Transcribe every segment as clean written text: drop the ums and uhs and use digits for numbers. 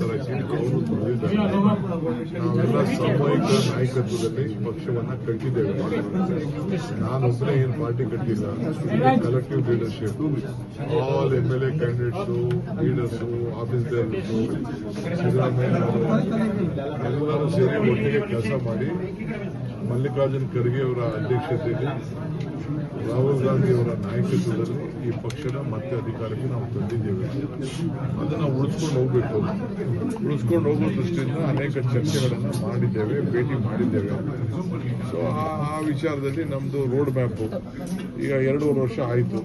ತರಕ್ಕೆ ಅವರು ದುಡಿದಿದ್ದಾರೆ. ನಾವೆಲ್ಲ ಸಾಮೂಹಿಕ ನಾಯಕತ್ವದಲ್ಲಿ ಪಕ್ಷವನ್ನ ಕಟ್ಟಿದ್ದೇವೆ. ನಾನೊಬ್ಬರೇ ಏನು ಪಾರ್ಟಿ ಕಟ್ಟಿಲ್ಲ, collective leadership, all MLA candidates, leaders, office bearers, Siddaramaiah ಎಲ್ಲರೂ ಸೇರಿ ಒಟ್ಟಿಗೆ ಕೆಲಸ ಮಾಡಿ ಮಲ್ಲಿಕಾರ್ಜುನ್ ಖರ್ಗೆ ಅವರ ಅಧ್ಯಕ್ಷತೆಯಲ್ಲಿ ರಾಹುಲ್ ಗಾಂಧಿ ಅವರ ನಾಯಕತ್ವದಲ್ಲಿ ಈ ಪಕ್ಷದ ಮತ್ತೆ ಅಧಿಕಾರಕ್ಕೆ ನಾವು ತಂದಿದ್ದೇವೆ. ಅದನ್ನು ಉಳಿಸ್ಕೊಂಡು ಹೋಗಬೇಕು. ಉಳಿಸ್ಕೊಂಡು ಹೋಗೋ ದೃಷ್ಟಿಯಿಂದ ಅನೇಕ ಚರ್ಚೆಗಳನ್ನು ಮಾಡಿದ್ದೇವೆ, ಭೇಟಿ ಮಾಡಿದ್ದೇವೆ. ಸೊ ಆ ವಿಚಾರದಲ್ಲಿ ನಮ್ಮದು ರೋಡ್ ಮ್ಯಾಪು ಈಗ 2.5 ವರ್ಷ ಆಯಿತು.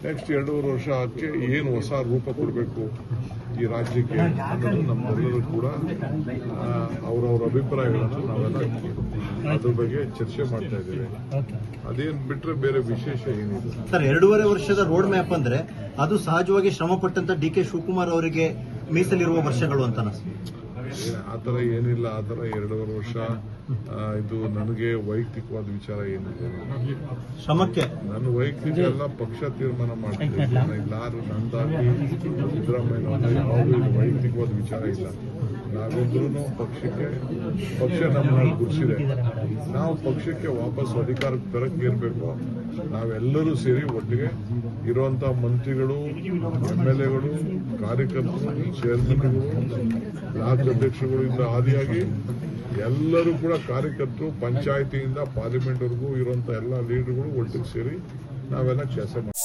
ನೆಕ್ಸ್ಟ್ 2.5 ವರ್ಷಕ್ಕೆ ಏನು ಹೊಸ ರೂಪ ಕೊಡಬೇಕು ಈ ರಾಜ್ಯಕ್ಕೆ ಅನ್ನೋದು ನಮ್ಮೆಲ್ಲರೂ ಕೂಡ ಅವರವರ ಅಭಿಪ್ರಾಯಗಳನ್ನು ನಾವೆಲ್ಲ ಅದ್ರ ಬಗ್ಗೆ ಚರ್ಚೆ ಮಾಡ್ತಾ ಇದ್ದೇವೆ. ಅದೇನು ಬಿಟ್ರೆ ಬೇರೆ ವಿಶೇಷ ಏನಿದೆ ಸರ್. 2.5 ವರ್ಷದ ರೋಡ್ ಮ್ಯಾಪ್ ಅಂದ್ರೆ ಅದು ಸಹಜವಾಗಿ ಶ್ರಮಪಟ್ಟಂತ DK ಶಿವಕುಮಾರ್ ಅವರಿಗೆ ಮೀಸಲಿರುವ ವರ್ಷಗಳು ಅಂತ ಆ ಥರ ಏನಿಲ್ಲ. ಆ ಥರ 2.5 ವರ್ಷ ಇದು ನನಗೆ ವೈಯಕ್ತಿಕವಾದ ವಿಚಾರ ಏನಿದೆ, ಶ್ರಮಕ್ಕೆ ನನ್ನ ವೈಯಕ್ತಿಕ ಎಲ್ಲ ಪಕ್ಷ ತೀರ್ಮಾನ ಮಾಡ್ತಿದೆ. ಎಲ್ಲಾರು ನಂದಾಗಿ ಸಿದ್ದರಾಮಯ್ಯ ಯಾವುದು ವೈಯಕ್ತಿಕವಾದ ವಿಚಾರ ಇಲ್ಲ. ನಾವೆಲ್ಲರೂ ಪಕ್ಷ ನಮ್ಮನ್ನು ಗುರುಸಿದೆ. ನಾವು ಪಕ್ಷಕ್ಕೆ ವಾಪಸ್ ಅಧಿಕಾರಕ್ಕೆ ತರಕ್ಕೆ ಇರಬೇಕು. ನಾವೆಲ್ಲರೂ ಸೇರಿ ಒಟ್ಟಿಗೆ ಇರುವಂತ ಮಂತ್ರಿಗಳು, MLAಗಳು, ಕಾರ್ಯಕರ್ತರು, ಚೇರ್ಮನ್ಗಳು, ಬ್ಲಾಕ್ ಅಧ್ಯಕ್ಷರುಗಳಿಂದ ಆದಿಯಾಗಿ ಎಲ್ಲರೂ ಕೂಡ ಕಾರ್ಯಕರ್ತರು, ಪಂಚಾಯಿತಿಯಿಂದ ಪಾರ್ಲಿಮೆಂಟ್ವರೆಗೂ ಇರುವಂತ ಎಲ್ಲ ಲೀಡರ್ಗಳು ಒಟ್ಟಿಗೆ ಸೇರಿ ನಾವೆಲ್ಲ ಕೆಲಸ ಮಾಡ್ತೀವಿ.